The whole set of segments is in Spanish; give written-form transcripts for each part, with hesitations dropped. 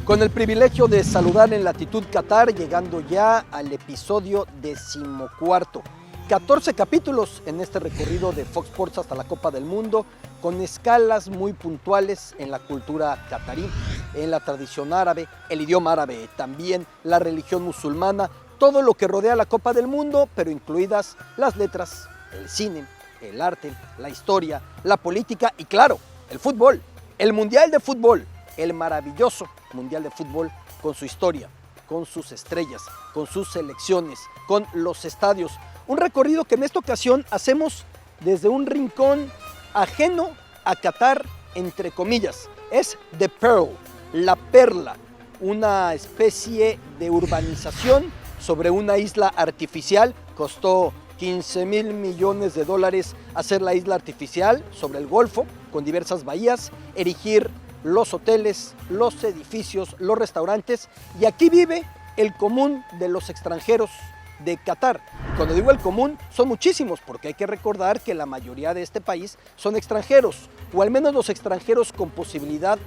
Con el privilegio de saludar en Latitud Qatar, llegando ya al episodio 14. 14 capítulos en este recorrido de Fox Sports hasta la Copa del Mundo, con escalas muy puntuales en la cultura qatarí, en la tradición árabe, el idioma árabe también, la religión musulmana, todo lo que rodea la Copa del Mundo, pero incluidas las letras, el cine, el arte, la historia, la política y claro, el fútbol, el Mundial de Fútbol, el maravilloso Mundial de Fútbol con su historia, con sus estrellas, con sus selecciones, con los estadios. Un recorrido que en esta ocasión hacemos desde un rincón ajeno a Qatar, entre comillas. Es The Pearl, la perla, una especie de urbanización sobre una isla artificial. Costó $15,000 millones hacer la isla artificial sobre el Golfo, con diversas bahías, erigir los hoteles, los edificios, los restaurantes, y aquí vive el común de los extranjeros de Qatar. Cuando digo el común, son muchísimos, porque hay que recordar que la mayoría de este país son extranjeros, o al menos los extranjeros con posibilidad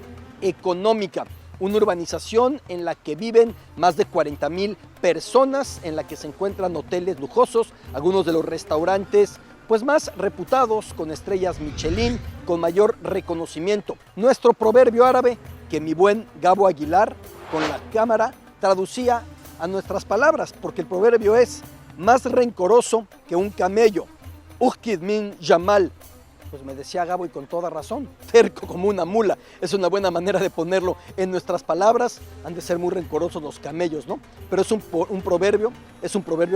económica. Una urbanización en la que viven más de 40,000 personas, en la que se encuentran hoteles lujosos, algunos de los restaurantes pues más reputados, con estrellas Michelin, con mayor reconocimiento. Nuestro proverbio árabe, que mi buen Gabo Aguilar, con la cámara, traducía a nuestras palabras, porque el proverbio es más rencoroso que un camello. Ujkid min Jamal. Pues me decía Gabo, y con toda razón, terco como una mula. Es una buena manera de ponerlo en nuestras palabras. Han de ser muy rencorosos los camellos, ¿no? Pero es un proverbio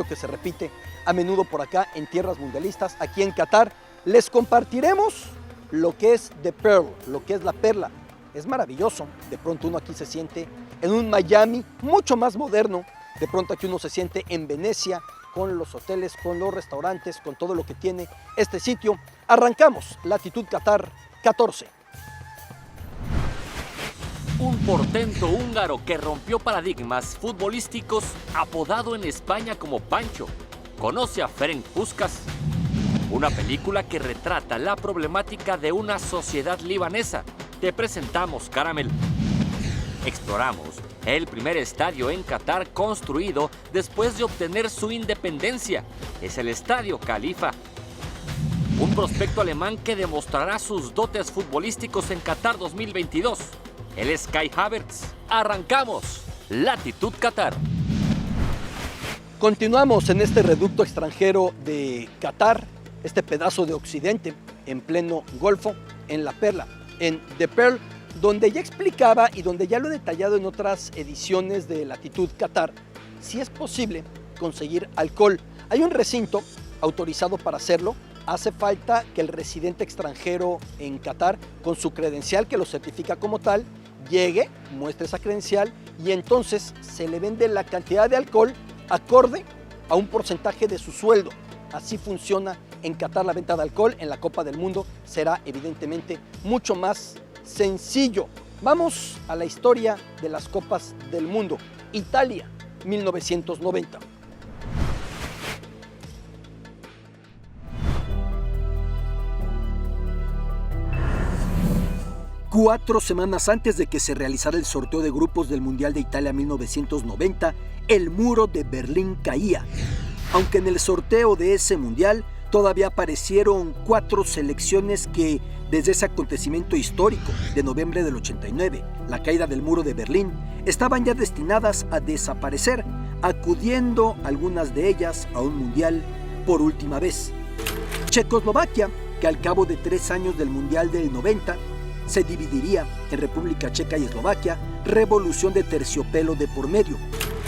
que se repite a menudo por acá en tierras mundialistas, aquí en Qatar. Les compartiremos lo que es The Pearl, lo que es la perla. Es maravilloso. De pronto uno aquí se siente en un Miami mucho más moderno. De pronto aquí uno se siente en Venecia, con los hoteles, con los restaurantes, con todo lo que tiene este sitio. Arrancamos Latitud Qatar 14. Un portento húngaro que rompió paradigmas futbolísticos, apodado en España como Pancho. Conoce a Ferenc Puskás. Una película que retrata la problemática de una sociedad libanesa. Te presentamos Caramel. Exploramos el primer estadio en Qatar construido después de obtener su independencia. Es el Estadio Khalifa. Un prospecto alemán que demostrará sus dotes futbolísticos en Qatar 2022. Él es Kai Havertz. Arrancamos Latitud Qatar. Continuamos en este reducto extranjero de Qatar, este pedazo de occidente en pleno Golfo, en la perla, en The Pearl, donde ya explicaba y donde ya lo he detallado en otras ediciones de Latitud Qatar, si es posible conseguir alcohol. Hay un recinto autorizado para hacerlo. Hace falta que el residente extranjero en Qatar, con su credencial que lo certifica como tal, llegue, muestre esa credencial y entonces se le vende la cantidad de alcohol acorde a un porcentaje de su sueldo. Así funciona en Qatar la venta de alcohol. En la Copa del Mundo será evidentemente mucho más sencillo. Vamos a la historia de las Copas del Mundo. Italia, 1990. Cuatro semanas antes de que se realizara el sorteo de grupos del Mundial de Italia 1990, el muro de Berlín caía. Aunque en el sorteo de ese Mundial todavía aparecieron 4 selecciones que, desde ese acontecimiento histórico de noviembre del 89, la caída del muro de Berlín, estaban ya destinadas a desaparecer, acudiendo algunas de ellas a un Mundial por última vez. Checoslovaquia, que al cabo de 3 años del Mundial del 90, se dividiría en República Checa y Eslovaquia, revolución de terciopelo de por medio.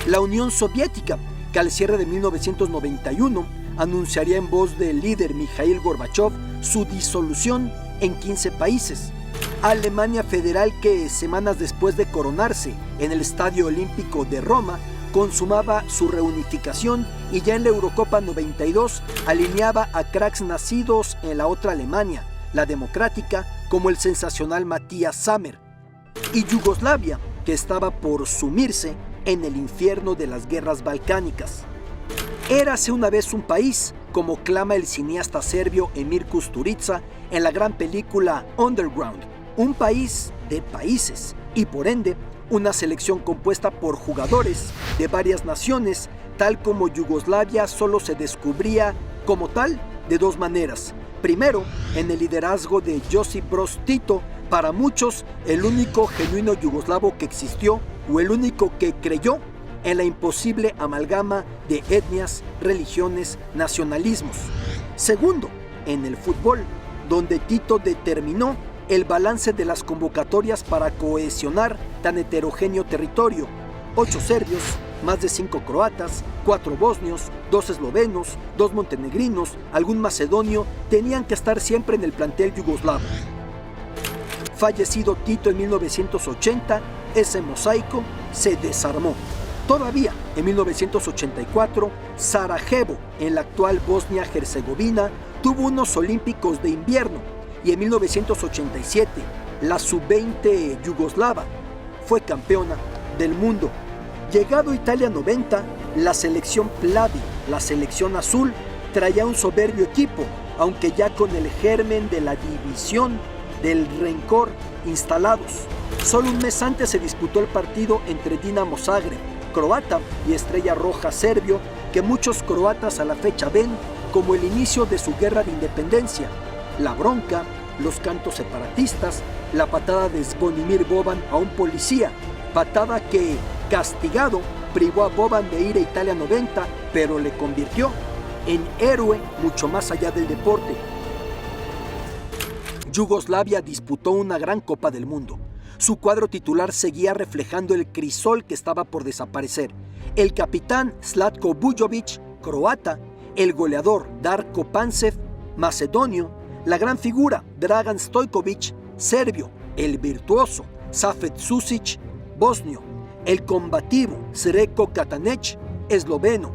La Unión Soviética, que al cierre de 1991 anunciaría en voz del líder Mikhail Gorbachev su disolución en 15 países. Alemania Federal, que semanas después de coronarse en el Estadio Olímpico de Roma, consumaba su reunificación y ya en la Eurocopa 92 alineaba a cracks nacidos en la otra Alemania, la democrática, como el sensacional Matías Sammer. Y Yugoslavia, que estaba por sumirse en el infierno de las guerras balcánicas. Érase una vez un país, como clama el cineasta serbio Emir Kusturica en la gran película Underground, un país de países y por ende una selección compuesta por jugadores de varias naciones, tal como Yugoslavia solo se descubría como tal de dos maneras. Primero, en el liderazgo de Josip Broz Tito, para muchos el único genuino yugoslavo que existió o el único que creyó en la imposible amalgama de etnias, religiones, nacionalismos. Segundo, en el fútbol, donde Tito determinó el balance de las convocatorias para cohesionar tan heterogéneo territorio. 8 serbios, más de 5 croatas, 4 bosnios, 2 eslovenos, 2 montenegrinos, algún macedonio, tenían que estar siempre en el plantel yugoslavo. Fallecido Tito en 1980, ese mosaico se desarmó. Todavía en 1984, Sarajevo, en la actual Bosnia-Herzegovina, tuvo unos olímpicos de invierno y en 1987 la sub-20 yugoslava fue campeona del mundo. Llegado Italia 90, la selección Plavi, la selección azul, traía un soberbio equipo, aunque ya con el germen de la división, del rencor instalados. Solo un mes antes se disputó el partido entre Dinamo Zagreb, croata, y Estrella Roja serbio, que muchos croatas a la fecha ven como el inicio de su guerra de independencia. La bronca, los cantos separatistas, la patada de Zvonimir Boban a un policía, patada que, castigado, privó a Boban de ir a Italia 90, pero le convirtió en héroe mucho más allá del deporte. Yugoslavia disputó una gran Copa del Mundo. Su cuadro titular seguía reflejando el crisol que estaba por desaparecer. El capitán Zlatko Bujovic, croata, el goleador Darko Pancev, macedonio, la gran figura Dragan Stojkovic, serbio, el virtuoso Safet Susic, bosnio, el combativo Sreko Katanec, esloveno,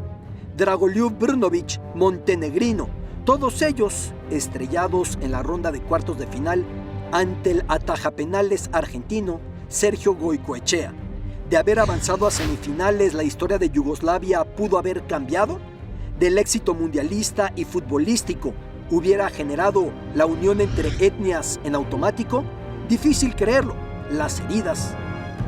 Dragoljub Brnovic, montenegrino, todos ellos estrellados en la ronda de cuartos de final ante el atajapenales argentino Sergio Goicoechea. ¿De haber avanzado a semifinales la historia de Yugoslavia pudo haber cambiado? ¿Del éxito mundialista y futbolístico hubiera generado la unión entre etnias en automático? Difícil creerlo. Las heridas,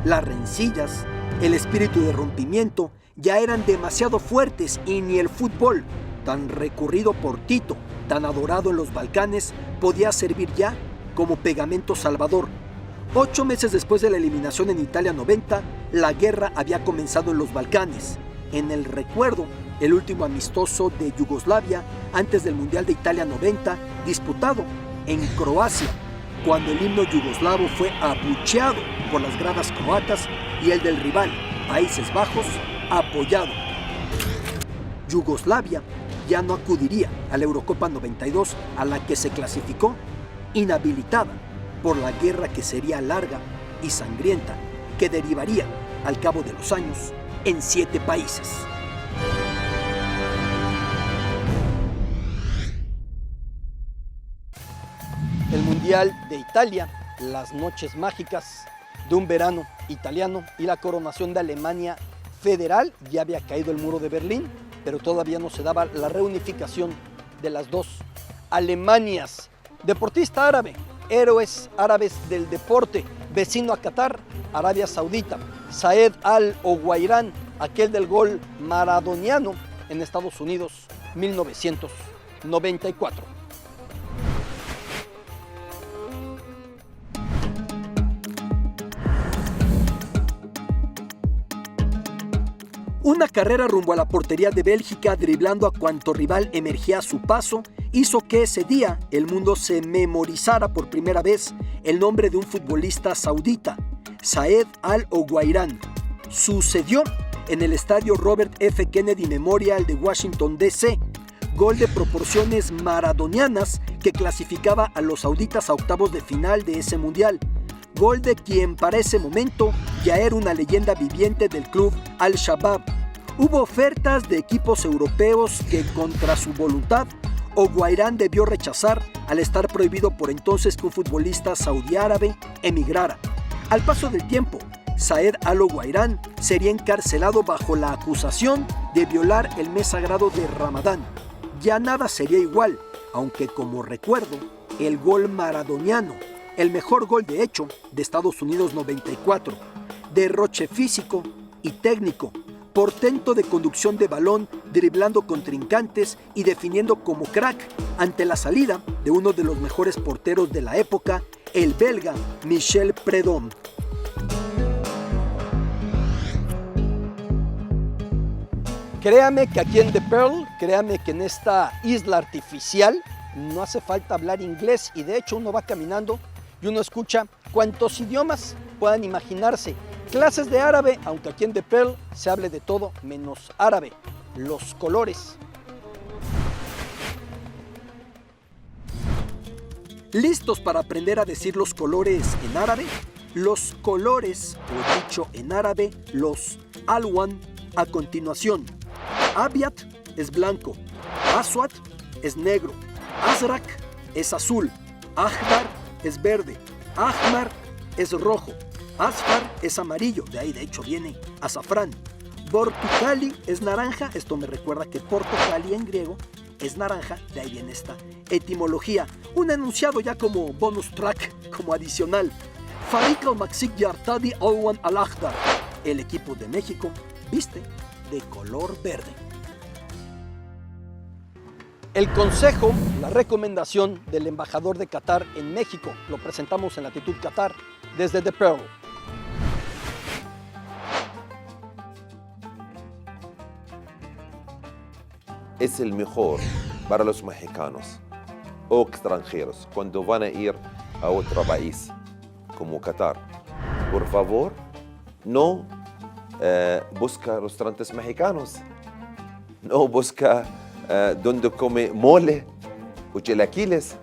las rencillas, el espíritu de rompimiento ya eran demasiado fuertes y ni el fútbol, tan recurrido por Tito, tan adorado en los Balcanes, podía servir ya como pegamento salvador. 8 meses después de la eliminación en Italia 90, la guerra había comenzado en los Balcanes. En el recuerdo, el último amistoso de Yugoslavia antes del Mundial de Italia 90, disputado en Croacia, cuando el himno yugoslavo fue abucheado por las gradas croatas y el del rival, Países Bajos, apoyado. Yugoslavia ya no acudiría a la Eurocopa 92, a la que se clasificó, inhabilitada por la guerra que sería larga y sangrienta, que derivaría, al cabo de los años, en 7 países. El Mundial de Italia, las noches mágicas de un verano italiano y la coronación de Alemania federal. Ya había caído el muro de Berlín, pero todavía no se daba la reunificación de las dos Alemanias. Deportista árabe, héroes árabes del deporte, vecino a Qatar, Arabia Saudita, Saed Al-Owairan, aquel del gol maradoniano en Estados Unidos, 1994. Una carrera rumbo a la portería de Bélgica, driblando a cuanto rival emergía a su paso, hizo que ese día el mundo se memorizara por primera vez el nombre de un futbolista saudita, Saed Al-Owairan. Sucedió en el estadio Robert F. Kennedy Memorial de Washington, D.C., gol de proporciones maradonianas que clasificaba a los sauditas a octavos de final de ese mundial. Gol de quien para ese momento ya era una leyenda viviente del club Al-Shabaab. Hubo ofertas de equipos europeos que, contra su voluntad, Owairan debió rechazar al estar prohibido por entonces que un futbolista saudí árabe emigrara. Al paso del tiempo, Saed Al-Owairan sería encarcelado bajo la acusación de violar el mes sagrado de Ramadán. Ya nada sería igual, aunque como recuerdo, el gol maradoniano, el mejor gol de hecho de Estados Unidos 94, derroche físico y técnico, portento de conducción de balón, driblando contrincantes y definiendo como crack ante la salida de uno de los mejores porteros de la época, el belga Michel Prudhomme. Créame que aquí en The Pearl, créame que en esta isla artificial no hace falta hablar inglés y de hecho uno va caminando y uno escucha cuantos idiomas puedan imaginarse. Clases de árabe, aunque aquí en The Pearl se hable de todo menos árabe. Los colores. ¿Listos para aprender a decir los colores en árabe? Los colores, o dicho en árabe, los alwan, a continuación. Abyad es blanco, aswad es negro, azrak es azul, ahdar es verde, ahmar es rojo, asfar es amarillo, de ahí de hecho viene azafrán. Portucali es naranja, esto me recuerda que Portocali en griego es naranja, de ahí viene esta etimología. Un enunciado ya como bonus track, como adicional. Farik al-Maksik Yartadi Alwan al-Akhdar. El equipo de México viste de color verde. El consejo, la recomendación del embajador de Qatar en México, lo presentamos en Latitud Qatar desde The Pearl. Es el mejor para los mexicanos o extranjeros cuando van a ir a otro país como Qatar. Por favor, no busca restaurantes mexicanos, no busca donde come mole o chilaquiles,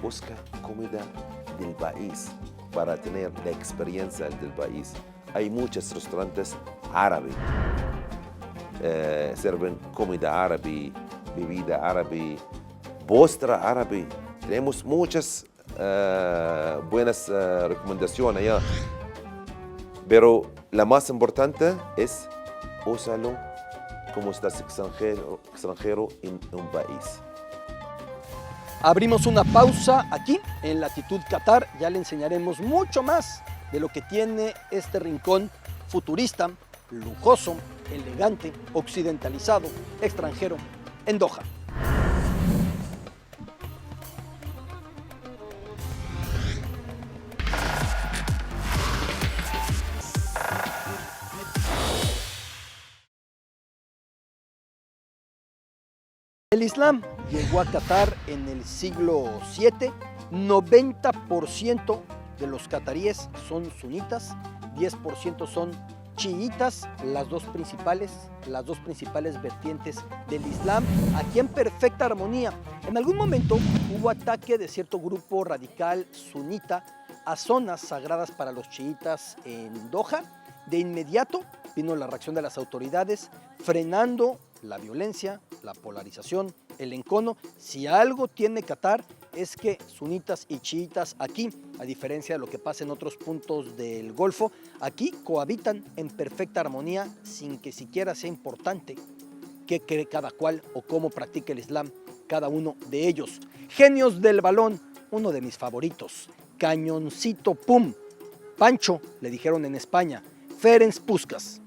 busca comida del país para tener la experiencia del país. Hay muchos restaurantes árabes. Sirven comida árabe, bebida árabe, postre árabe. Tenemos muchas buenas recomendaciones allá. Pero la más importante es úsalo como estás extranjero en un país. Abrimos una pausa aquí en Latitud Qatar. Ya le enseñaremos mucho más de lo que tiene este rincón futurista, lujoso, elegante, occidentalizado, extranjero, en Doha. El Islam llegó a Qatar en el siglo VII. 90% de los cataríes son sunitas, 10% son chiitas, las dos principales vertientes del Islam, aquí en perfecta armonía. En algún momento hubo ataque de cierto grupo radical sunita a zonas sagradas para los chiitas en Doha. De inmediato vino la reacción de las autoridades, frenando la violencia, la polarización, el encono. Si algo tiene Qatar es que sunitas y chiitas aquí, a diferencia de lo que pasa en otros puntos del Golfo, aquí cohabitan en perfecta armonía sin que siquiera sea importante qué cree cada cual o cómo practica el Islam cada uno de ellos. Genios del balón, uno de mis favoritos, Cañoncito Pum. Pancho, le dijeron en España, Ferenc Puskás.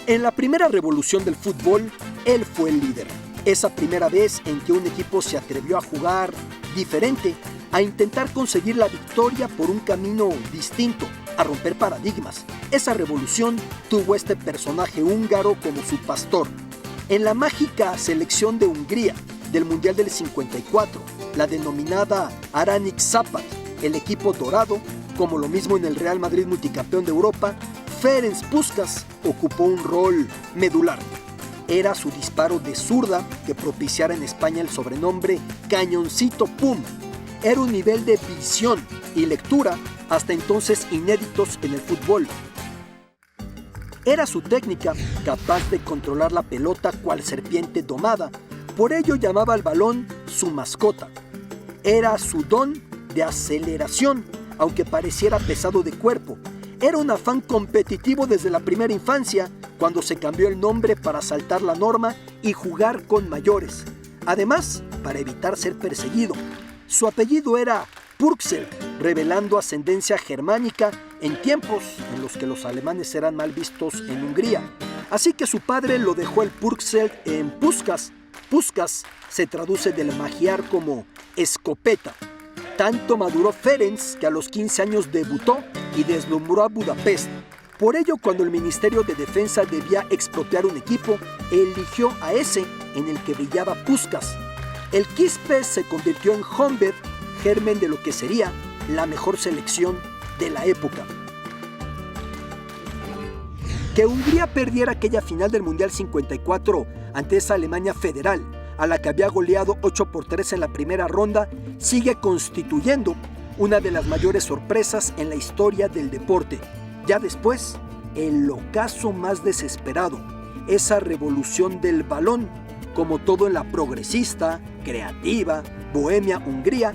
En la primera revolución del fútbol, él fue el líder. Esa primera vez en que un equipo se atrevió a jugar diferente, a intentar conseguir la victoria por un camino distinto, a romper paradigmas. Esa revolución tuvo a este personaje húngaro como su pastor. En la mágica selección de Hungría del Mundial del 54, la denominada Aranyk Csapat, el equipo dorado, como lo mismo en el Real Madrid multicampeón de Europa, Ferenc Puskás ocupó un rol medular. Era su disparo de zurda que propiciara en España el sobrenombre Cañoncito Pum. Era un nivel de visión y lectura hasta entonces inéditos en el fútbol. Era su técnica capaz de controlar la pelota cual serpiente domada, por ello llamaba al balón su mascota. Era su don de aceleración, aunque pareciera pesado de cuerpo. Era un afán competitivo desde la primera infancia cuando se cambió el nombre para saltar la norma y jugar con mayores. Además, para evitar ser perseguido. Su apellido era Purcell, revelando ascendencia germánica en tiempos en los que los alemanes eran mal vistos en Hungría. Así que su padre lo dejó el Purcell en Puskás. Puskás se traduce del magiar como escopeta. Tanto maduró Ferenc que a los 15 años debutó y deslumbró a Budapest. Por ello, cuando el Ministerio de Defensa debía expropiar un equipo, eligió a ese en el que brillaba Puskás. El Kispes se convirtió en Honvéd, germen de lo que sería la mejor selección de la época. Que Hungría perdiera aquella final del Mundial 54 ante esa Alemania federal, a la que había goleado 8-3 en la primera ronda, sigue constituyendo una de las mayores sorpresas en la historia del deporte. Ya después, el ocaso más desesperado, esa revolución del balón, como todo en la progresista, creativa, bohemia Hungría,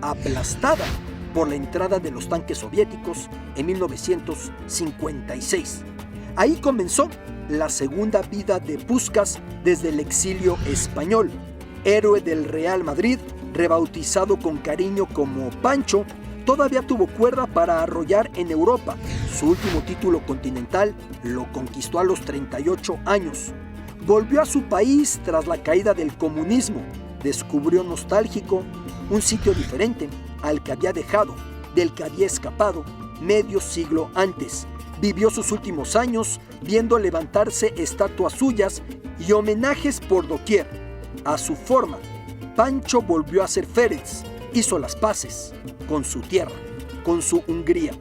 aplastada por la entrada de los tanques soviéticos en 1956. Ahí comenzó la segunda vida de Puskás desde el exilio español. Héroe del Real Madrid, rebautizado con cariño como Pancho, todavía tuvo cuerda para arrollar en Europa. Su último título continental lo conquistó a los 38 años. Volvió a su país tras la caída del comunismo. Descubrió nostálgico un sitio diferente al que había dejado, del que había escapado medio siglo antes. Vivió sus últimos años viendo levantarse estatuas suyas y homenajes por doquier. A su forma, Pancho volvió a ser Ferenc, hizo las paces con su tierra, con su Hungría.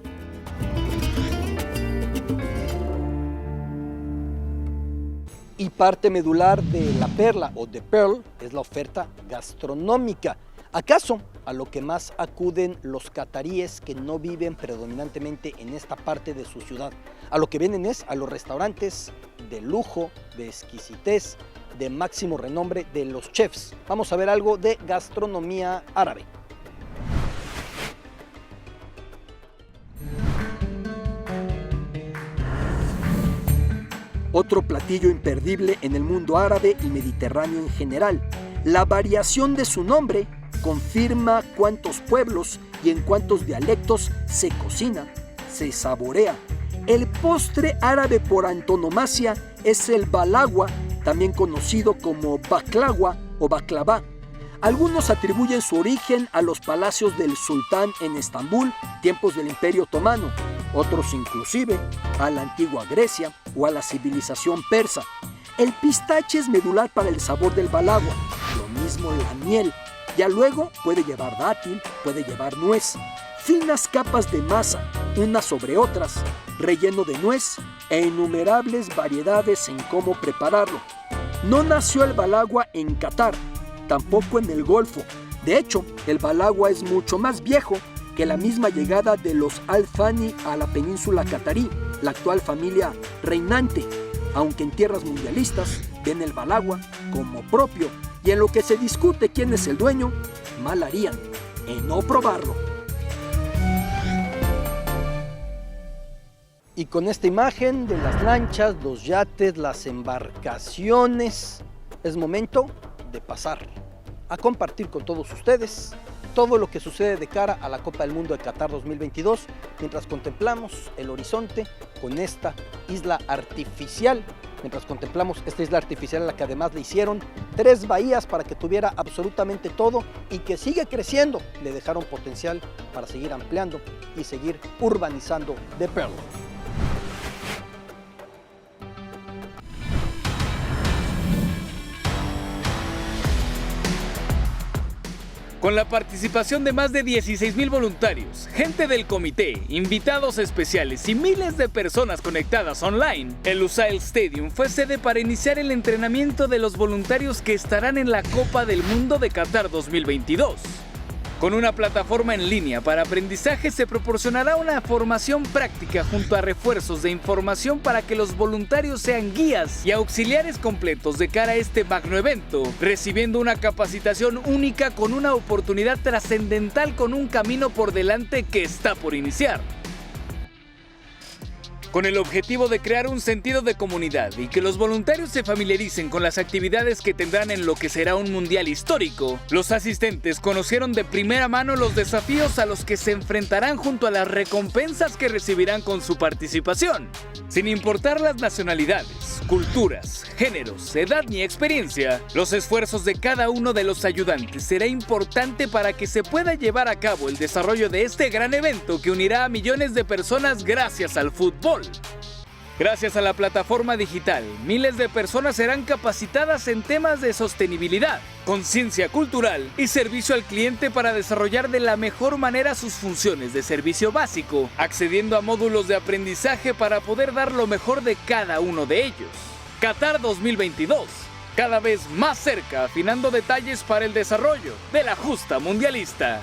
Y parte medular de la perla o The Pearl es la oferta gastronómica. ¿Acaso a lo que más acuden los cataríes que no viven predominantemente en esta parte de su ciudad? A lo que vienen es a los restaurantes de lujo, de exquisitez, de máximo renombre de los chefs. Vamos a ver algo de gastronomía árabe. Otro platillo imperdible en el mundo árabe y mediterráneo en general. La variación de su nombre confirma cuántos pueblos y en cuántos dialectos se cocina, se saborea. El postre árabe por antonomasia es el balagua, también conocido como baklava o baklava. Algunos atribuyen su origen a los palacios del sultán en Estambul, tiempos del Imperio Otomano. Otros inclusive a la antigua Grecia o a la civilización persa. El pistache es medular para el sabor del balagua, lo mismo la miel. Ya luego puede llevar dátil, puede llevar nuez. Finas capas de masa, unas sobre otras, relleno de nuez e innumerables variedades en cómo prepararlo. No nació el balagua en Qatar, tampoco en el Golfo. De hecho, el balagua es mucho más viejo que la misma llegada de los Al-Thani a la península catarí, la actual familia reinante, aunque en tierras mundialistas ven el balagua como propio, y en lo que se discute quién es el dueño, mal harían en no probarlo. Y con esta imagen de las lanchas, los yates, las embarcaciones, es momento de pasar a compartir con todos ustedes todo lo que sucede de cara a la Copa del Mundo de Qatar 2022, mientras contemplamos el horizonte con esta isla artificial, a la que además le hicieron 3 bahías para que tuviera absolutamente todo y que sigue creciendo. Le dejaron potencial para seguir ampliando y seguir urbanizando The Pearl. Con la participación de más de 16,000 voluntarios, gente del comité, invitados especiales y miles de personas conectadas online, el Lusail Stadium fue sede para iniciar el entrenamiento de los voluntarios que estarán en la Copa del Mundo de Qatar 2022. Con una plataforma en línea para aprendizaje se proporcionará una formación práctica junto a refuerzos de información para que los voluntarios sean guías y auxiliares completos de cara a este magno evento, recibiendo una capacitación única con una oportunidad trascendental con un camino por delante que está por iniciar. Con el objetivo de crear un sentido de comunidad y que los voluntarios se familiaricen con las actividades que tendrán en lo que será un mundial histórico, los asistentes conocieron de primera mano los desafíos a los que se enfrentarán junto a las recompensas que recibirán con su participación. Sin importar las nacionalidades, culturas, géneros, edad ni experiencia, los esfuerzos de cada uno de los ayudantes será importante para que se pueda llevar a cabo el desarrollo de este gran evento que unirá a millones de personas gracias al fútbol. Gracias a la plataforma digital, miles de personas serán capacitadas en temas de sostenibilidad, conciencia cultural y servicio al cliente para desarrollar de la mejor manera sus funciones de servicio básico, accediendo a módulos de aprendizaje para poder dar lo mejor de cada uno de ellos. Qatar 2022, cada vez más cerca, afinando detalles para el desarrollo de la justa mundialista.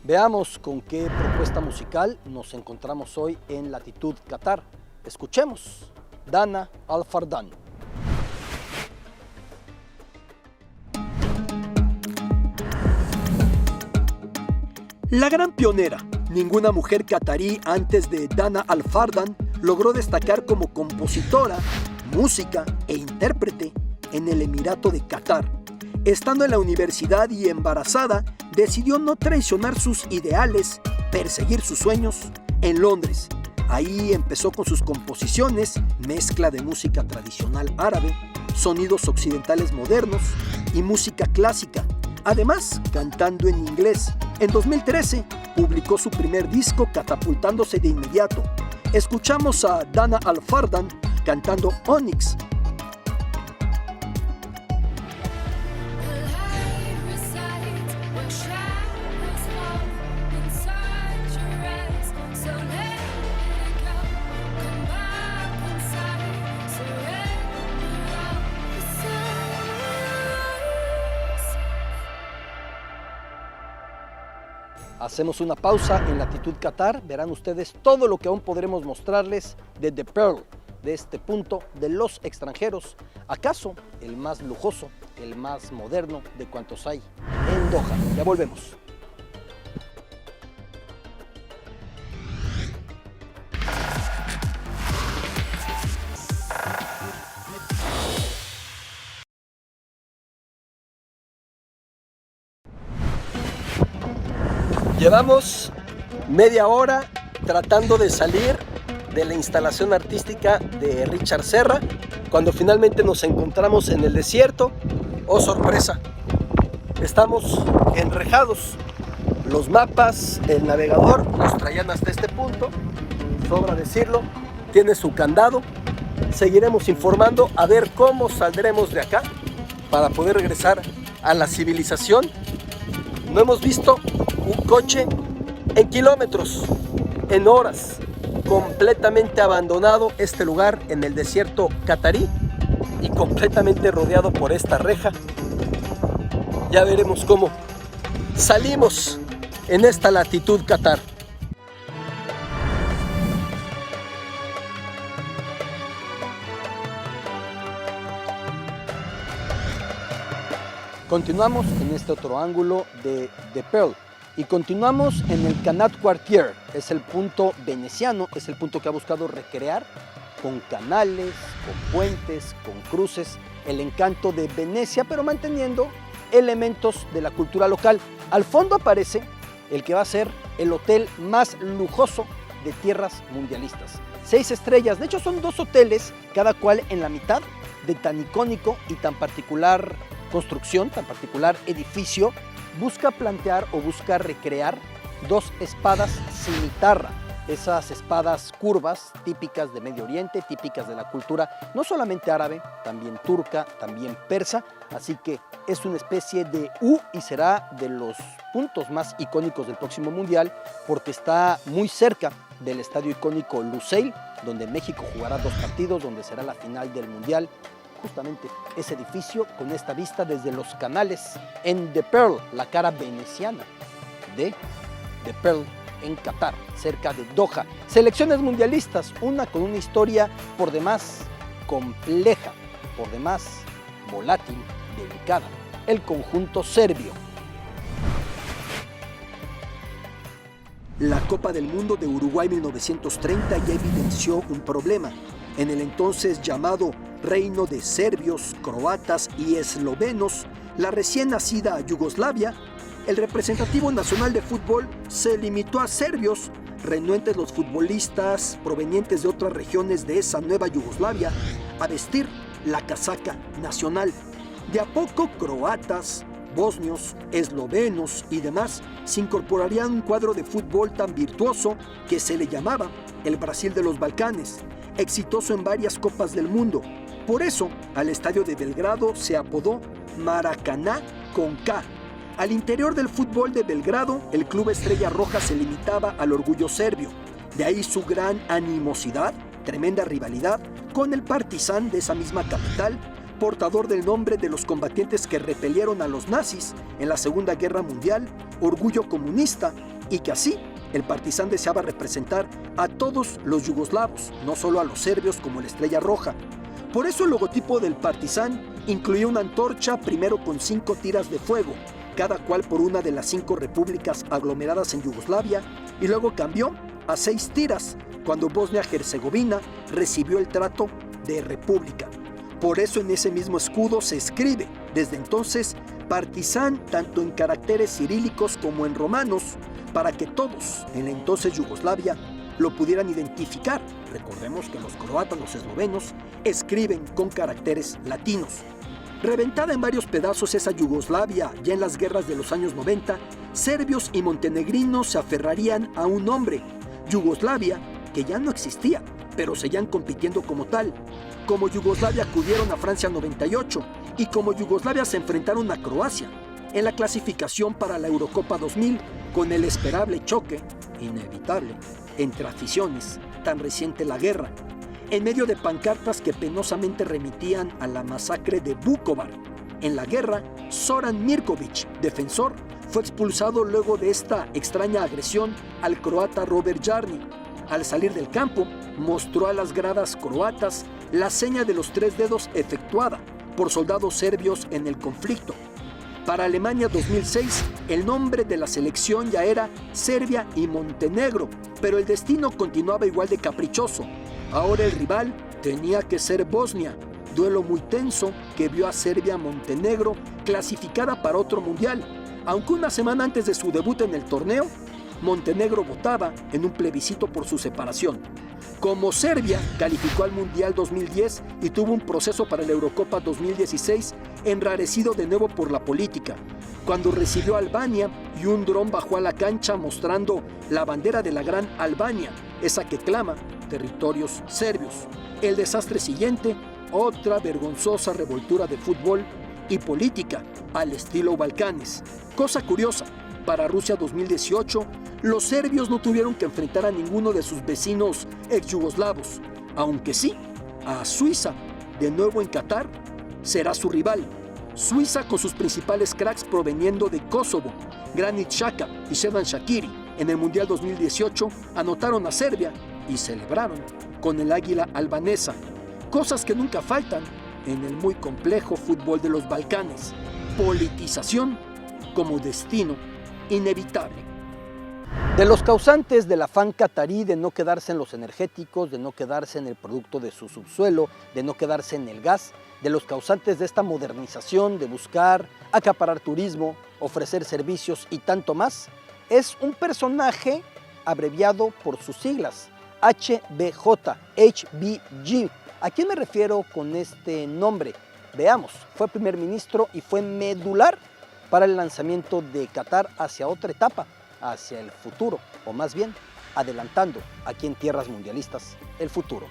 Veamos con qué propuesta musical nos encontramos hoy en Latitud Qatar. Escuchemos Dana Al Fardan. La gran pionera, ninguna mujer catarí antes de Dana Al Fardan logró destacar como compositora, música e intérprete en el Emirato de Qatar. Estando en la universidad y embarazada, decidió no traicionar sus ideales, perseguir sus sueños en Londres. Ahí empezó con sus composiciones, mezcla de música tradicional árabe, sonidos occidentales modernos y música clásica. Además, cantando en inglés. En 2013, publicó su primer disco catapultándose de inmediato. Escuchamos a Dana Al Fardan cantando Onyx. Hacemos una pausa en Latitud Qatar, verán ustedes todo lo que aún podremos mostrarles de The Pearl, de este punto de los extranjeros, acaso el más lujoso, el más moderno de cuantos hay en Doha. Ya volvemos. Llevamos media hora tratando de salir de la instalación artística de Richard Serra, cuando finalmente nos encontramos en el desierto. ¡Oh, sorpresa! Estamos enrejados. Los mapas, el navegador nos traían hasta este punto, sobra decirlo, tiene su candado. Seguiremos informando a ver cómo saldremos de acá para poder regresar a la civilización. No hemos visto un coche en kilómetros, en horas, completamente abandonado este lugar en el desierto catarí y completamente rodeado por esta reja. Ya veremos cómo salimos en esta Latitud Qatar. Continuamos en este otro ángulo de The Pearl y continuamos en el Canal Quartier. Es el punto veneciano, es el punto que ha buscado recrear con canales, con puentes, con cruces, el encanto de Venecia, pero manteniendo elementos de la cultura local. Al fondo aparece el que va a ser el hotel más lujoso de tierras mundialistas. 6 estrellas, de hecho son 2 hoteles, cada cual en la mitad de tan icónico y tan particular construcción, tan particular edificio. Busca plantear o busca recrear 2 espadas cimitarra, esas espadas curvas típicas de Medio Oriente, típicas de la cultura no solamente árabe, también turca, también persa, así que es una especie de U y será de los puntos más icónicos del próximo mundial porque está muy cerca del estadio icónico Lusail, donde México jugará 2 partidos, donde será la final del mundial. Justamente ese edificio con esta vista desde los canales en The Pearl, la cara veneciana de The Pearl en Qatar, cerca de Doha. Selecciones mundialistas, una con una historia por demás compleja, por demás volátil, delicada. El conjunto serbio. La Copa del Mundo de Uruguay 1930 ya evidenció un problema. En el entonces llamado Reino de Serbios, Croatas y Eslovenos, la recién nacida Yugoslavia, el representativo nacional de fútbol se limitó a serbios, renuentes los futbolistas provenientes de otras regiones de esa nueva Yugoslavia, a vestir la casaca nacional. De a poco croatas, bosnios, eslovenos y demás se incorporarían a un cuadro de fútbol tan virtuoso que se le llamaba el Brasil de los Balcanes, exitoso en varias copas del mundo. Por eso, al estadio de Belgrado se apodó Maracaná con K. Al interior del fútbol de Belgrado, el club Estrella Roja se limitaba al orgullo serbio. De ahí su gran animosidad, tremenda rivalidad con el Partizan de esa misma capital, portador del nombre de los combatientes que repelieron a los nazis en la Segunda Guerra Mundial, orgullo comunista, y que así el Partizan deseaba representar a todos los yugoslavos, no solo a los serbios como la Estrella Roja. Por eso el logotipo del Partizan incluía una antorcha primero con 5 tiras de fuego, cada cual por una de las 5 repúblicas aglomeradas en Yugoslavia, y luego cambió a 6 tiras cuando Bosnia-Herzegovina recibió el trato de república. Por eso en ese mismo escudo se escribe, desde entonces, Partizan tanto en caracteres cirílicos como en romanos, para que todos en la entonces Yugoslavia lo pudieran identificar. Recordemos que los croatas, los eslovenos, escriben con caracteres latinos. Reventada en varios pedazos esa Yugoslavia ya en las guerras de los años 90, serbios y montenegrinos se aferrarían a un nombre, Yugoslavia, que ya no existía, pero seguían compitiendo como tal. Como Yugoslavia acudieron a Francia 98 y como Yugoslavia se enfrentaron a Croacia en la clasificación para la Eurocopa 2000 con el esperable choque, inevitable, entre aficiones, tan reciente la guerra, en medio de pancartas que penosamente remitían a la masacre de Vukovar. En la guerra, Zoran Mirković, defensor, fue expulsado luego de esta extraña agresión al croata Robert Jarni. Al salir del campo, mostró a las gradas croatas la seña de los 3 dedos efectuada por soldados serbios en el conflicto. Para Alemania 2006, el nombre de la selección ya era Serbia y Montenegro, pero el destino continuaba igual de caprichoso. Ahora el rival tenía que ser Bosnia, duelo muy tenso que vio a Serbia-Montenegro clasificada para otro mundial, aunque una semana antes de su debut en el torneo, Montenegro votaba en un plebiscito por su separación. Como Serbia calificó al Mundial 2010 y tuvo un proceso para la Eurocopa 2016 enrarecido de nuevo por la política, cuando recibió a Albania y un dron bajó a la cancha mostrando la bandera de la Gran Albania, esa que clama territorios serbios. El desastre siguiente, otra vergonzosa revoltura de fútbol y política al estilo Balcanes. Cosa curiosa, para Rusia 2018, los serbios no tuvieron que enfrentar a ninguno de sus vecinos ex-yugoslavos, aunque sí, a Suiza, de nuevo en Qatar, será su rival. Suiza con sus principales cracks proveniendo de Kosovo, Granit Xhaka y Xherdan Shaqiri, en el Mundial 2018 anotaron a Serbia y celebraron con el águila albanesa, cosas que nunca faltan en el muy complejo fútbol de los Balcanes. Politización como destino inevitable. De los causantes del afán catarí de no quedarse en los energéticos, de no quedarse en el producto de su subsuelo, de no quedarse en el gas, de los causantes de esta modernización, de buscar acaparar turismo, ofrecer servicios y tanto más, es un personaje abreviado por sus siglas, HBJ, HBG. ¿A quién me refiero con este nombre? Veamos, fue primer ministro y fue medular para el lanzamiento de Qatar hacia otra etapa, hacia el futuro, o más bien, adelantando aquí en tierras mundialistas el futuro.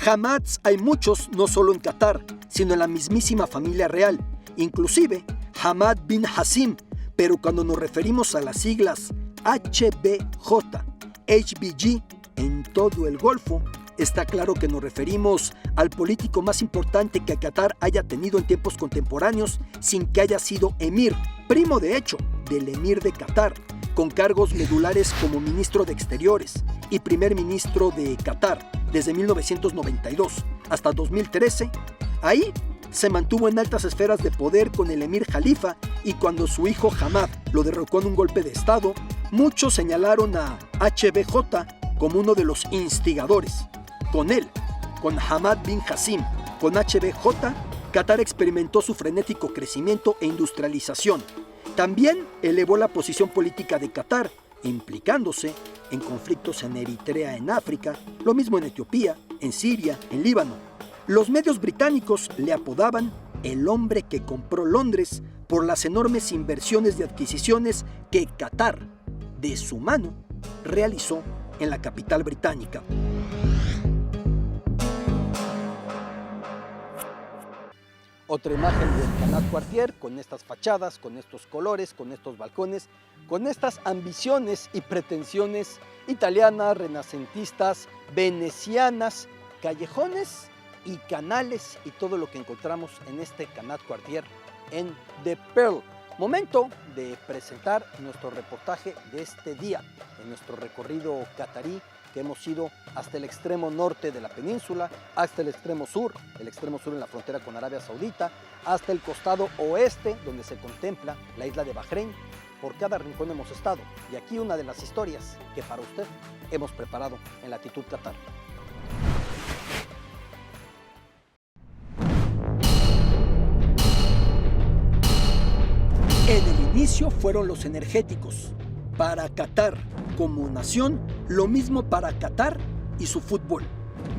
Hamads hay muchos, no solo en Qatar, sino en la mismísima familia real, inclusive Hamad bin Hasim, pero cuando nos referimos a las siglas HBJ, HBG, en todo el Golfo, está claro que nos referimos al político más importante que Qatar haya tenido en tiempos contemporáneos sin que haya sido emir, primo de hecho del emir de Qatar, con cargos medulares como ministro de Exteriores y primer ministro de Qatar desde 1992 hasta 2013, ahí se mantuvo en altas esferas de poder con el emir Jalifa, y cuando su hijo Hamad lo derrocó en un golpe de estado, muchos señalaron a HBJ como uno de los instigadores. Con él, con Hamad bin Jassim, con HBJ, Qatar experimentó su frenético crecimiento e industrialización. También elevó la posición política de Qatar, implicándose en conflictos en Eritrea, en África, lo mismo en Etiopía, en Siria, en Líbano. Los medios británicos le apodaban el hombre que compró Londres por las enormes inversiones de adquisiciones que Qatar, de su mano, realizó en la capital británica. Otra imagen del Canal Quartier con estas fachadas, con estos colores, con estos balcones, con estas ambiciones y pretensiones italianas, renacentistas, venecianas, callejones y canales y todo lo que encontramos en este Canal Quartier en The Pearl. Momento de presentar nuestro reportaje de este día, en nuestro recorrido catarí, que hemos ido hasta el extremo norte de la península, hasta el extremo sur en la frontera con Arabia Saudita, hasta el costado oeste, donde se contempla la isla de Bahrein. Por cada rincón hemos estado, y aquí una de las historias que para usted hemos preparado en Latitud Qatar. En el inicio fueron los energéticos. Para Qatar como nación, lo mismo para Qatar y su fútbol.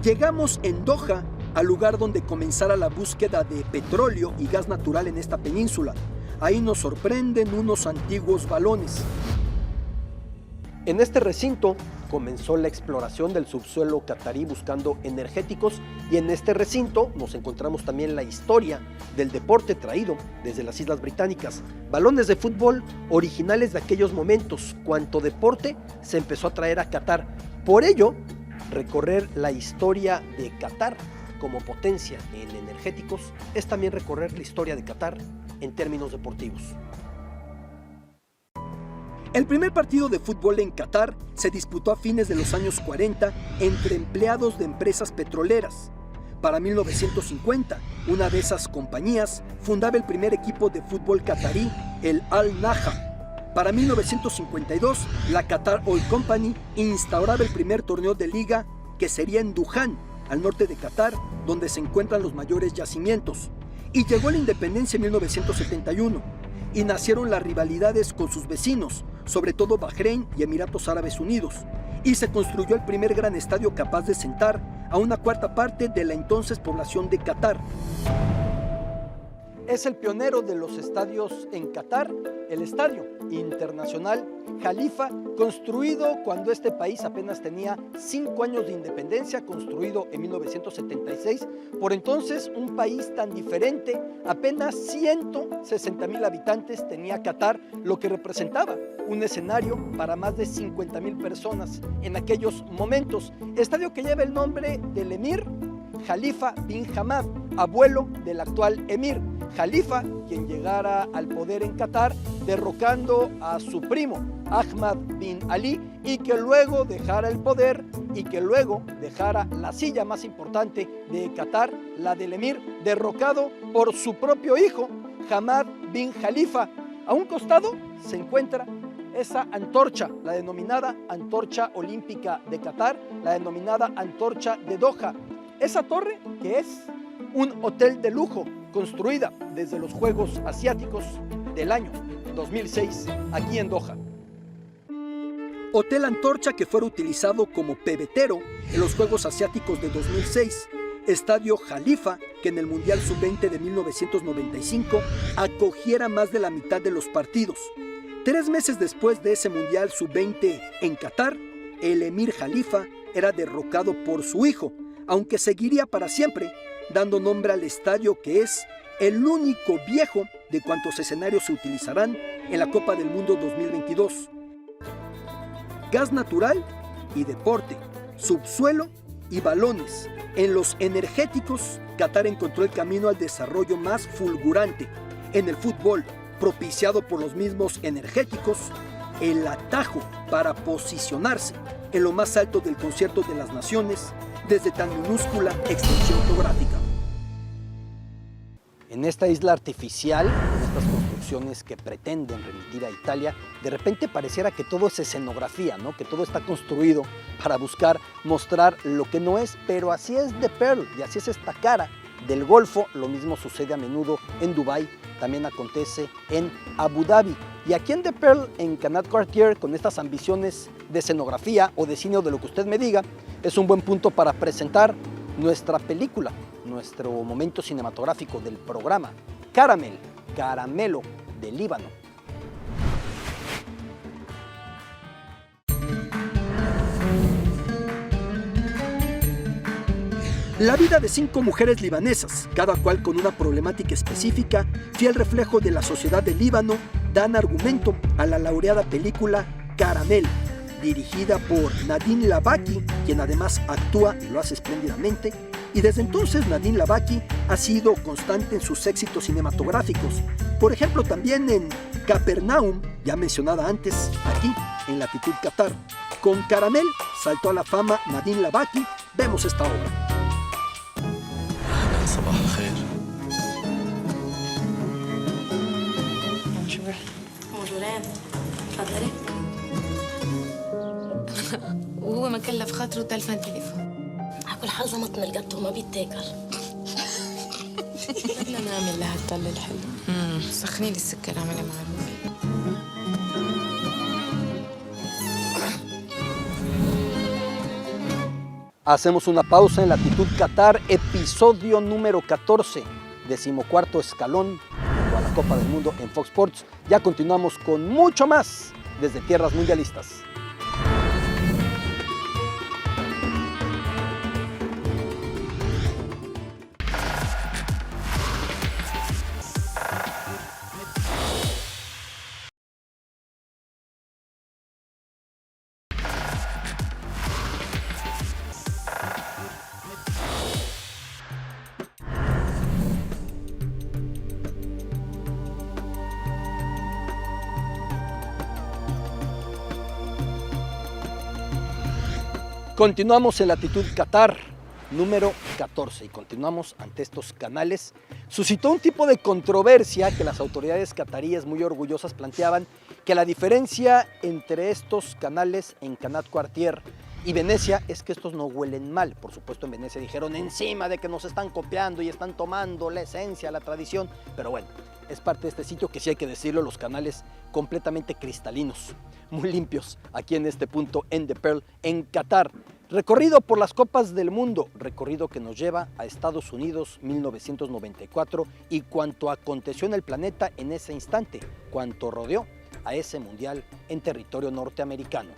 Llegamos en Doha al lugar donde comenzara la búsqueda de petróleo y gas natural en esta península. Ahí nos sorprenden unos antiguos balones. En este recinto comenzó la exploración del subsuelo catarí buscando energéticos, y en este recinto nos encontramos también la historia del deporte traído desde las Islas Británicas. Balones de fútbol originales de aquellos momentos, cuanto deporte se empezó a traer a Qatar. Por ello, recorrer la historia de Qatar como potencia en energéticos es también recorrer la historia de Qatar en términos deportivos. El primer partido de fútbol en Qatar se disputó a fines de los años 40 entre empleados de empresas petroleras. Para 1950, una de esas compañías fundaba el primer equipo de fútbol catarí, el Al-Naha. Para 1952, la Qatar Oil Company instauraba el primer torneo de liga, que sería en Duján, al norte de Qatar, donde se encuentran los mayores yacimientos. Y llegó la independencia en 1971, y nacieron las rivalidades con sus vecinos, sobre todo Bahrein y Emiratos Árabes Unidos, y se construyó el primer gran estadio capaz de sentar a una cuarta parte de la entonces población de Qatar. Es el pionero de los estadios en Qatar, el Estadio Internacional Jalifa, construido cuando este país apenas tenía 5 años de independencia, construido en 1976. Por entonces, un país tan diferente, apenas 160,000 habitantes tenía Qatar, lo que representaba un escenario para más de 50,000 personas en aquellos momentos. Estadio que lleva el nombre del emir Jalifa bin Hamad, abuelo del actual emir. Jalifa, quien llegara al poder en Qatar derrocando a su primo Ahmad bin Ali, y que luego dejara el poder y que luego dejara la silla más importante de Qatar, la del emir, derrocado por su propio hijo Hamad bin Jalifa. A un costado se encuentra esa antorcha, la denominada Antorcha Olímpica de Qatar, la denominada Antorcha de Doha. Esa torre que es un hotel de lujo construida desde los Juegos Asiáticos del año 2006 aquí en Doha. Hotel Antorcha que fuera utilizado como pebetero en los Juegos Asiáticos de 2006. Estadio Jalifa que en el Mundial Sub-20 de 1995 acogiera más de la mitad de los partidos. 3 meses después de ese Mundial Sub-20 en Qatar, el emir Jalifa era derrocado por su hijo, aunque seguiría para siempre dando nombre al estadio que es el único viejo de cuantos escenarios se utilizarán en la Copa del Mundo 2022. Gas natural y deporte, subsuelo y balones. En los energéticos, Qatar encontró el camino al desarrollo más fulgurante. En el fútbol, propiciado por los mismos energéticos, el atajo para posicionarse en lo más alto del concierto de las naciones desde tan minúscula extensión geográfica. En esta isla artificial, en estas construcciones que pretenden remitir a Italia, de repente pareciera que todo es escenografía, ¿no? Que todo está construido para buscar mostrar lo que no es, pero así es The Pearl y así es esta cara del Golfo. Lo mismo sucede a menudo en Dubái, también acontece en Abu Dhabi. Y aquí en The Pearl, en Canal Cartier, con estas ambiciones de escenografía o de cine o de lo que usted me diga, es un buen punto para presentar nuestra película, nuestro momento cinematográfico del programa, Caramel, Caramelo de Líbano. La vida de 5 mujeres libanesas, cada cual con una problemática específica, fiel reflejo de la sociedad del Líbano, dan argumento a la laureada película Caramel, dirigida por Nadine Labaki, quien además actúa y lo hace espléndidamente, y desde entonces Nadine Labaki ha sido constante en sus éxitos cinematográficos, por ejemplo también en Capernaum, ya mencionada antes, aquí en Latitud Qatar. Con Caramel saltó a la fama Nadine Labaki. Vemos esta obra. صباح الخير. شو موجودين تفضلي. وهو ما كلف خاطره تلفن تليفون. على كل حال زمطنا الجاتو ما بيتاكل. بدنا نعمل لها الطل الحلو. سخني لي السكر اعملي معروف. Hacemos una pausa en Latitud Qatar, episodio número 14, 14º escalón a la Copa del Mundo en Fox Sports. Ya continuamos con mucho más desde tierras mundialistas. Continuamos en Latitud Qatar, número 14, y continuamos ante estos canales. Suscitó un tipo de controversia que las autoridades cataríes muy orgullosas planteaban que la diferencia entre estos canales en Canal Cartier y Venecia es que estos no huelen mal. Por supuesto, en Venecia dijeron encima de que nos están copiando y están tomando la esencia, la tradición, pero bueno, es parte de este sitio que sí hay que decirlo, los canales completamente cristalinos, muy limpios aquí en este punto en The Pearl, en Qatar. Recorrido por las Copas del Mundo, recorrido que nos lleva a Estados Unidos 1994 y cuanto aconteció en el planeta en ese instante, cuanto rodeó a ese mundial en territorio norteamericano.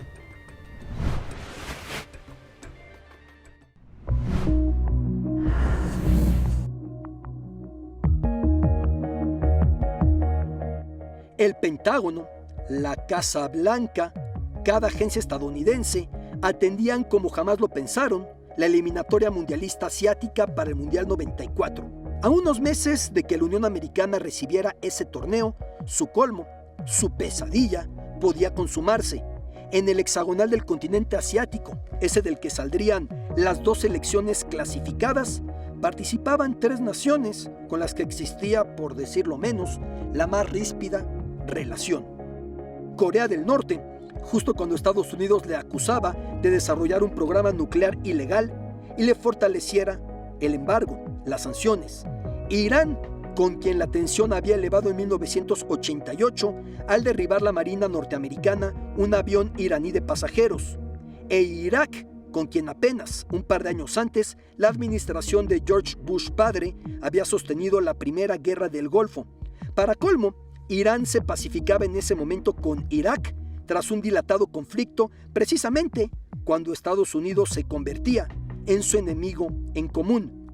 El Pentágono, la Casa Blanca, cada agencia estadounidense atendían como jamás lo pensaron la eliminatoria mundialista asiática para el Mundial 94. A unos meses de que la Unión Americana recibiera ese torneo, su colmo, su pesadilla, podía consumarse. En el hexagonal del continente asiático, ese del que saldrían las 2 selecciones clasificadas, participaban 3 naciones con las que existía, por decirlo menos, la más ríspida relación. Corea del Norte, justo cuando Estados Unidos le acusaba de desarrollar un programa nuclear ilegal y le fortaleciera el embargo, las sanciones. Irán, con quien la tensión había elevado en 1988 al derribar la marina norteamericana un avión iraní de pasajeros. E Irak, con quien apenas un par de años antes la administración de George Bush padre había sostenido la primera guerra del Golfo. Para colmo, Irán se pacificaba en ese momento con Irak tras un dilatado conflicto, precisamente cuando Estados Unidos se convertía en su enemigo en común.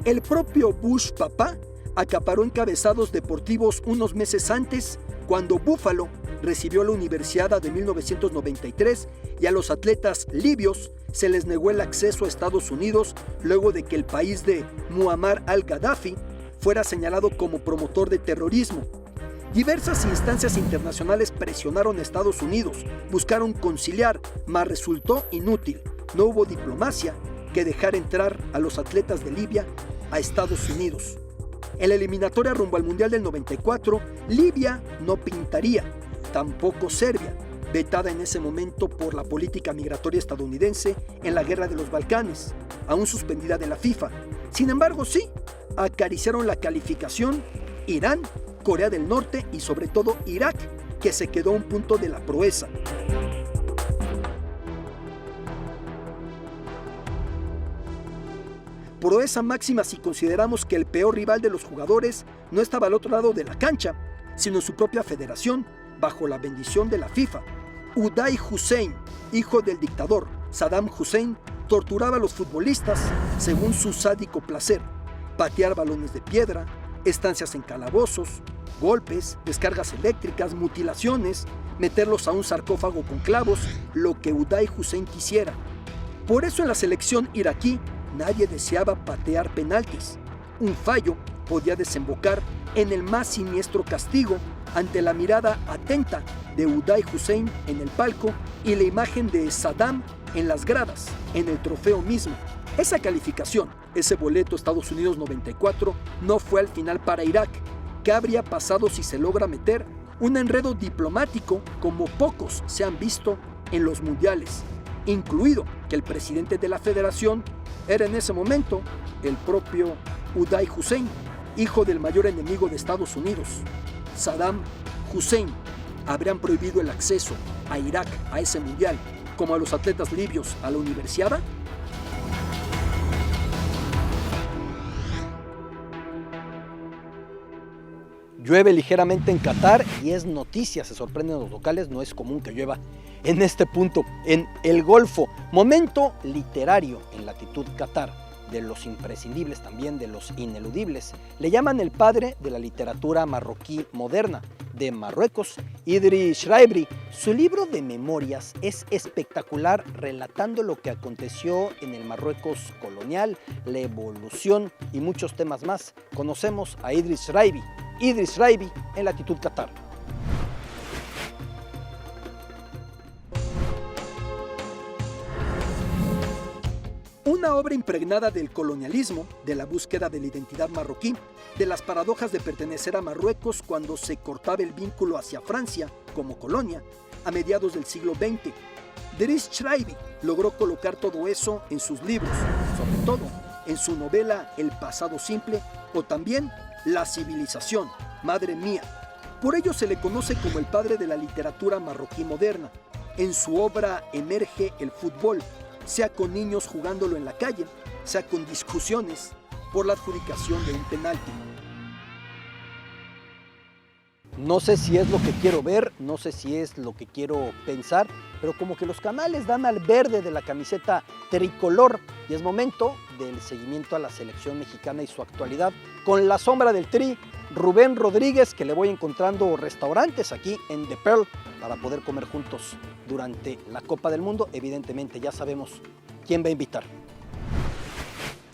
El propio Bush papá acaparó encabezados deportivos unos meses antes, cuando Buffalo recibió la Universiada de 1993 y a los atletas libios se les negó el acceso a Estados Unidos luego de que el país de Muammar al-Gaddafi fuera señalado como promotor de terrorismo. Diversas instancias internacionales presionaron a Estados Unidos, buscaron conciliar, mas resultó inútil. No hubo diplomacia que dejar entrar a los atletas de Libia a Estados Unidos. En la eliminatoria rumbo al Mundial del 94, Libia no pintaría, tampoco Serbia, vetada en ese momento por la política migratoria estadounidense en la Guerra de los Balcanes, aún suspendida de la FIFA. Sin embargo, sí, acariciaron la calificación Irán, Corea del Norte y sobre todo Irak, que se quedó a un punto de la proeza. Proeza máxima si consideramos que el peor rival de los jugadores no estaba al otro lado de la cancha, sino en su propia federación, bajo la bendición de la FIFA. Uday Hussein, hijo del dictador Saddam Hussein, torturaba a los futbolistas según su sádico placer: patear balones de piedra, estancias en calabozos, golpes, descargas eléctricas, mutilaciones, meterlos a un sarcófago con clavos, lo que Uday Hussein quisiera. Por eso en la selección iraquí nadie deseaba patear penaltis. Un fallo podía desembocar en el más siniestro castigo ante la mirada atenta de Uday Hussein en el palco y la imagen de Saddam en las gradas, en el trofeo mismo. Esa calificación, ese boleto Estados Unidos 94, no fue al final para Irak. ¿Qué habría pasado si se logra meter un enredo diplomático como pocos se han visto en los mundiales? Incluido que el presidente de la federación era en ese momento el propio Uday Hussein, hijo del mayor enemigo de Estados Unidos, Saddam Hussein. ¿Habrían prohibido el acceso a Irak a ese mundial como a los atletas libios a la universiada? Llueve ligeramente en Qatar y es noticia, se sorprenden los locales, no es común que llueva en este punto, en el Golfo. Momento literario en latitud Qatar, de los imprescindibles, también de los ineludibles. Le llaman el padre de la literatura marroquí moderna, de Marruecos, Idris Shraibri. Su libro de memorias es espectacular, relatando lo que aconteció en el Marruecos colonial, la evolución y muchos temas más. Conocemos a Idris Shraibri. Idris Shraibri en latitud Qatar. Una obra impregnada del colonialismo, de la búsqueda de la identidad marroquí, de las paradojas de pertenecer a Marruecos cuando se cortaba el vínculo hacia Francia como colonia a mediados del siglo XX. Idris Shraibri logró colocar todo eso en sus libros, sobre todo en su novela El pasado simple o también La civilización, madre mía. Por ello se le conoce como el padre de la literatura marroquí moderna. En su obra emerge el fútbol, sea con niños jugándolo en la calle, sea con discusiones por la adjudicación de un penalti. No sé si es lo que quiero ver, no sé si es lo que quiero pensar, pero como que los canales dan al verde de la camiseta tricolor y es momento del seguimiento a la selección mexicana y su actualidad. Con la sombra del Tri, Rubén Rodríguez, que le voy encontrando restaurantes aquí en The Pearl para poder comer juntos durante la Copa del Mundo. Evidentemente ya sabemos quién va a invitar.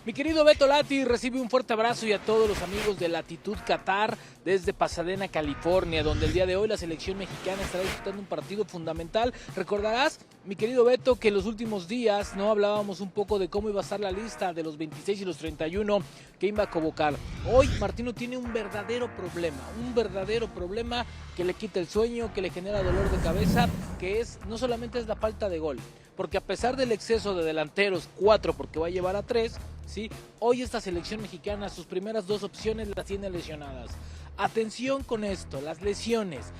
Mi querido Beto Lati, recibe un fuerte abrazo y a todos los amigos de Latitud Qatar desde Pasadena, California, donde el día de hoy la selección mexicana estará disputando un partido fundamental. Recordarás, mi querido Beto, que en los últimos días no hablábamos un poco de cómo iba a estar la lista de los 26 y los 31 que iba a convocar. Hoy Martino tiene un verdadero problema que le quita el sueño, que le genera dolor de cabeza, que es no solamente es la falta de gol, porque a pesar del exceso de delanteros, 4 porque va a llevar a 3, ¿sí? Hoy esta selección mexicana, sus primeras 2 opciones las tiene lesionadas. Atención con esto, las lesiones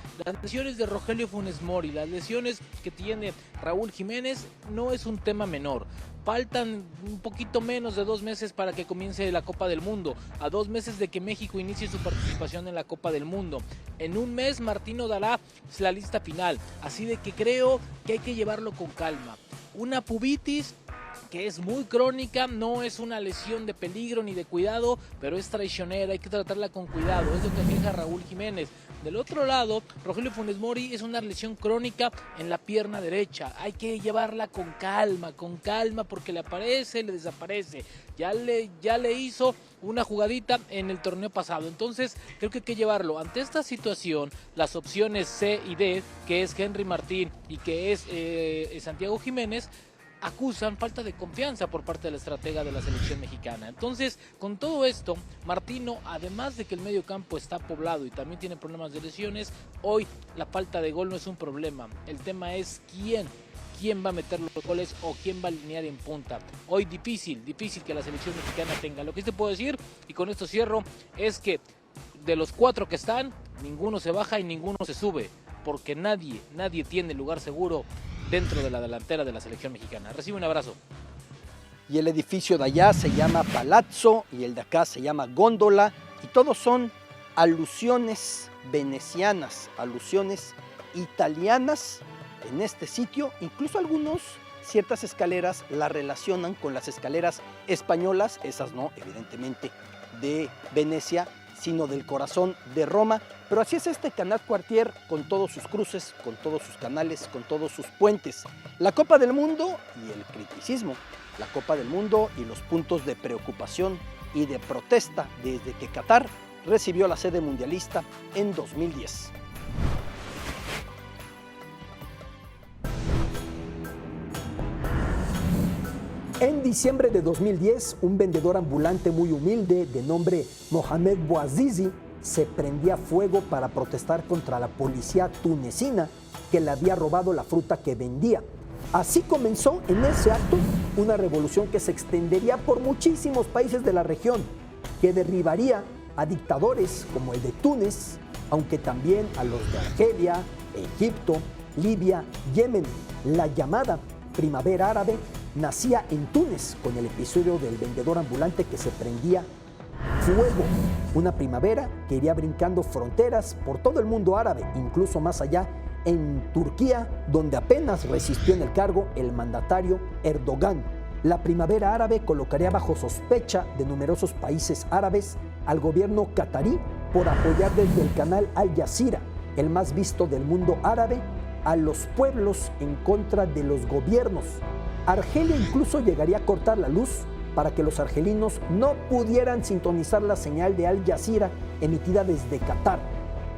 de Rogelio Funes Mori, las lesiones que tiene Raúl Jiménez no es un tema menor. Faltan un poquito menos de 2 meses para que comience la Copa del Mundo, a 2 meses de que México inicie su participación en la Copa del Mundo. En un mes Martino dará la lista final, así de que creo que hay que llevarlo con calma. Una pubitis que es muy crónica, no es una lesión de peligro ni de cuidado, pero es traicionera, hay que tratarla con cuidado, es lo que fija Raúl Jiménez. Del otro lado, Rogelio Funes Mori es una lesión crónica en la pierna derecha. Hay que llevarla con calma, porque le aparece, le desaparece. Ya le hizo una jugadita en el torneo pasado. Entonces, creo que hay que llevarlo. Ante esta situación, las opciones C y D, que es Henry Martín y que es Santiago Jiménez, acusan falta de confianza por parte de la estratega de la selección mexicana. Entonces, con todo esto, Martino, además de que el medio campo está poblado y también tiene problemas de lesiones, hoy la falta de gol no es un problema. El tema es quién va a meter los goles o quién va a alinear en punta. Hoy difícil que la selección mexicana tenga. Lo que sí te puedo decir, y con esto cierro, es que de los 4 que están, ninguno se baja y ninguno se sube, porque nadie tiene lugar seguro dentro de la delantera de la selección mexicana. Recibe un abrazo. Y el edificio de allá se llama Palazzo y el de acá se llama Góndola, y todos son alusiones venecianas, alusiones italianas en este sitio. Incluso algunos, ciertas escaleras la relacionan con las escaleras españolas, esas no, evidentemente, de Venecia, sino del corazón de Roma. Pero así es este Canal Quartier, con todos sus cruces, con todos sus canales, con todos sus puentes. La Copa del Mundo y el criticismo. La Copa del Mundo y los puntos de preocupación y de protesta desde que Qatar recibió la sede mundialista en 2010. En diciembre de 2010, un vendedor ambulante muy humilde de nombre Mohamed Bouazizi se prendía fuego para protestar contra la policía tunecina que le había robado la fruta que vendía. Así comenzó en ese acto una revolución que se extendería por muchísimos países de la región, que derribaría a dictadores como el de Túnez, aunque también a los de Argelia, Egipto, Libia, Yemen. La llamada Primavera Árabe nacía en Túnez con el episodio del vendedor ambulante que se prendía fuego. Una primavera que iría brincando fronteras por todo el mundo árabe, incluso más allá en Turquía, donde apenas resistió en el cargo el mandatario Erdogan. La primavera árabe colocaría bajo sospecha de numerosos países árabes al gobierno catarí por apoyar desde el canal Al Jazeera, el más visto del mundo árabe, a los pueblos en contra de los gobiernos. Argelia incluso llegaría a cortar la luz para que los argelinos no pudieran sintonizar la señal de Al Jazeera emitida desde Qatar.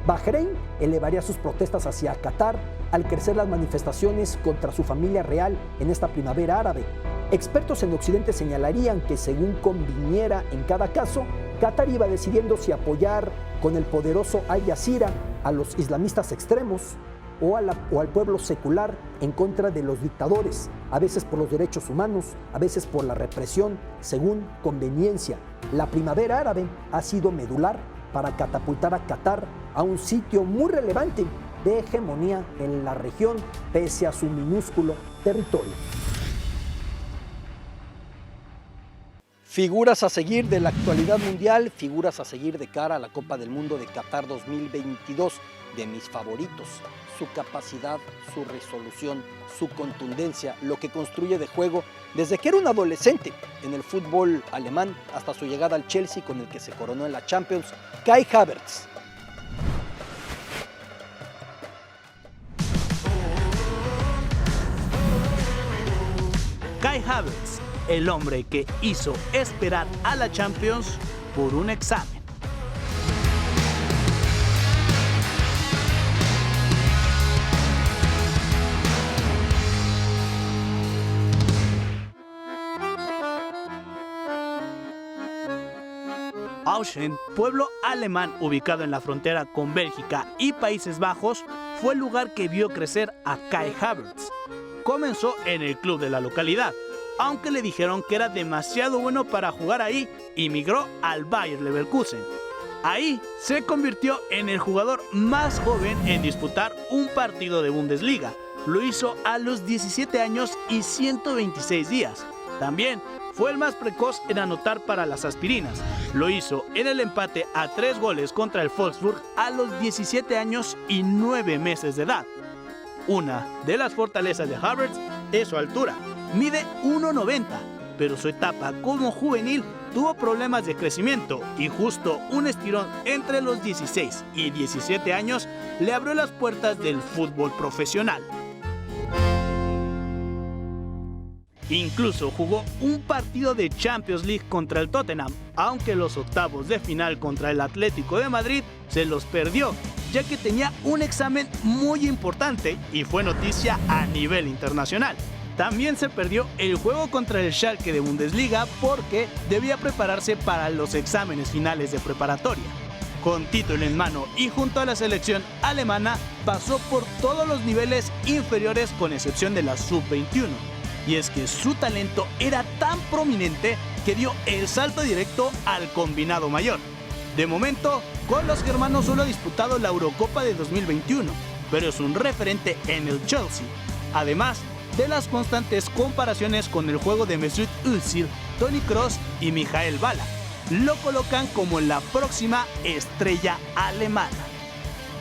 Bahrein elevaría sus protestas hacia Qatar al crecer las manifestaciones contra su familia real en esta primavera árabe. Expertos en Occidente señalarían que según conviniera en cada caso, Qatar iba decidiendo si apoyar con el poderoso Al Jazeera a los islamistas extremos o al pueblo secular en contra de los dictadores, a veces por los derechos humanos, a veces por la represión, según conveniencia. La primavera árabe ha sido medular para catapultar a Qatar a un sitio muy relevante de hegemonía en la región, pese a su minúsculo territorio. Figuras a seguir de la actualidad mundial, figuras a seguir de cara a la Copa del Mundo de Qatar 2022, de mis favoritos. Su capacidad, su resolución, su contundencia, lo que construye de juego desde que era un adolescente en el fútbol alemán hasta su llegada al Chelsea, con el que se coronó en la Champions, Kai Havertz. Kai Havertz, el hombre que hizo esperar a la Champions por un examen. Auschen, pueblo alemán ubicado en la frontera con Bélgica y Países Bajos, fue el lugar que vio crecer a Kai Havertz. Comenzó en el club de la localidad, aunque le dijeron que era demasiado bueno para jugar ahí y migró al Bayer Leverkusen. Ahí se convirtió en el jugador más joven en disputar un partido de Bundesliga. Lo hizo a los 17 años y 126 días. También fue el más precoz en anotar para las aspirinas. Lo hizo en el empate a 3 goles contra el Wolfsburg a los 17 años y 9 meses de edad. Una de las fortalezas de Havertz es su altura. Mide 1,90, pero su etapa como juvenil tuvo problemas de crecimiento y justo un estirón entre los 16 y 17 años le abrió las puertas del fútbol profesional. Incluso jugó un partido de Champions League contra el Tottenham, aunque los octavos de final contra el Atlético de Madrid se los perdió, ya que tenía un examen muy importante y fue noticia a nivel internacional. También se perdió el juego contra el Schalke de Bundesliga porque debía prepararse para los exámenes finales de preparatoria. Con título en mano y junto a la selección alemana, pasó por todos los niveles inferiores con excepción de la sub-21. Y es que su talento era tan prominente que dio el salto directo al combinado mayor. De momento, con los germanos solo ha disputado la Eurocopa de 2021, pero es un referente en el Chelsea. Además de las constantes comparaciones con el juego de Mesut Özil, Toni Kroos y Michael Ballack, lo colocan como la próxima estrella alemana.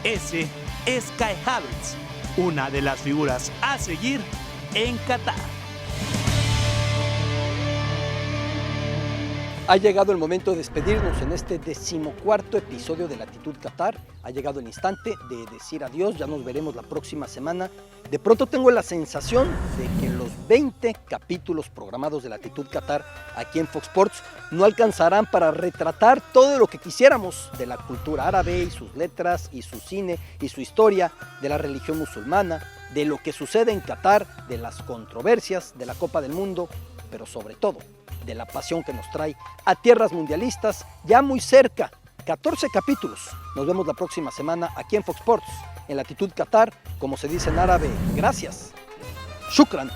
Ese es Kai Havertz, una de las figuras a seguir en Qatar. Ha llegado el momento de despedirnos en este 14º episodio de Latitud Qatar. Ha llegado el instante de decir adiós, ya nos veremos la próxima semana. De pronto tengo la sensación de que los 20 capítulos programados de Latitud Qatar aquí en Fox Sports no alcanzarán para retratar todo lo que quisiéramos de la cultura árabe y sus letras y su cine y su historia, de la religión musulmana, de lo que sucede en Qatar, de las controversias, de la Copa del Mundo, pero sobre todo de la pasión que nos trae a tierras mundialistas ya muy cerca. 14 capítulos. Nos vemos la próxima semana aquí en Fox Sports, en Latitud Qatar, como se dice en árabe. Gracias. Shukran.